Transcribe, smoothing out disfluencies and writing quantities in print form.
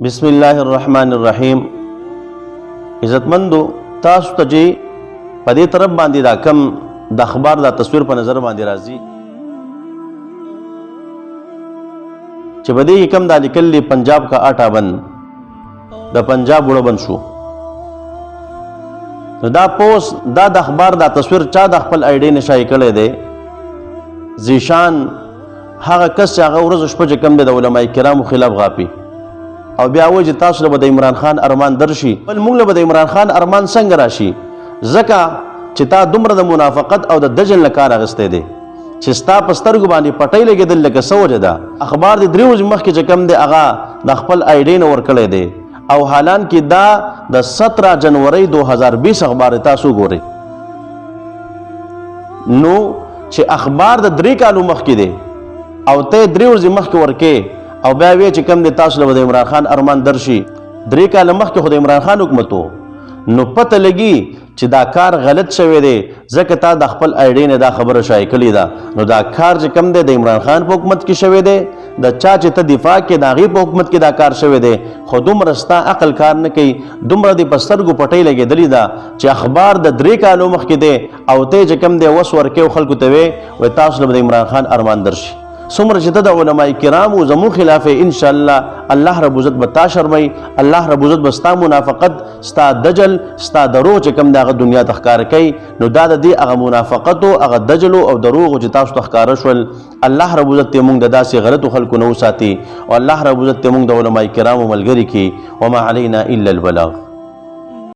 بسم الله الرحمن الرحیم. عزتمندو تاسو ته چې په دې طرف باندې دا کم د اخبار دا تصویر په نظر باندې راځي چې په دې کې کم دا لیکل دی پنجاب کا آټا بند د پنجاب وړو بند شو. دا پوسټ دا د اخبار دا تصویر چا د خپل آی ډي نشای کړی دی؟ زیشان هغه کس چې هغه ورځ شپه چې کم دی د علماء کرامو خلاف غاپي او بیا وایي چې تاسو له به د عمران خان ارمان درشي، بل موږ له به د عمران خان ارمان څنګه راشي؟ ځکه چې تا دومره د منافقت او د دجل نه کار اخیستی دی چې ستا په سترګو باندې پټۍ لګېدل لکه څه وجه ده؟ اخبار د 3 ورځې مخکې چې کم دی هغه د خپل آی ډي نه ورکړی دی او حالان کې دا د 17 جنوري 2020 اخبار تاسو ګورئ. نو چې اخبار د 3 کالو مخکې دی او ته 3 ورځې مخکې ورکې او بیا وی چې کم دی تاسو له د عمران خان ارمان درشي. 3 کاله مخکې خو د عمران خان حکومت و، نو پته لګي چې دا کار غلط شوی دی ځکه تا د خپل آی ډي نه دا خبره شایع کړې ده. نو دا کار چې کم دی د عمران خان په حکومت کې شوی دی، د چا چې ته دفاع کې د هغې په حکومت کې دا کار شوی دی، خو دومره ستا عقل کار نه کوي، دومره دې په سترګو پټۍ لګېدلې ده چې اخبار د 3 کالو مخکې دی او ته چې کم دی وس ورکې خلکو ته وی تاسو له د عمران خان ارمان درشي. څومره چې ته د علماء کرامو زمون خلاف انشاءالله الله رب عزت به تا شرموي، الله رب عزت به ستا منافقت، ستا دجل، ستا دروغ چې کوم د هغه دنیا ته ښکاره کوي، نو دا د دې هغه منافقتو هغه دجلو او دروغو چې تاسو ته ښکاره شول، الله رب عزت ته موږ د داسې غلطو خلکو نه وساتي او الله رب عزت ته موږ د علماء کرامو ملګري کړي. وما علینا الا البلاغ.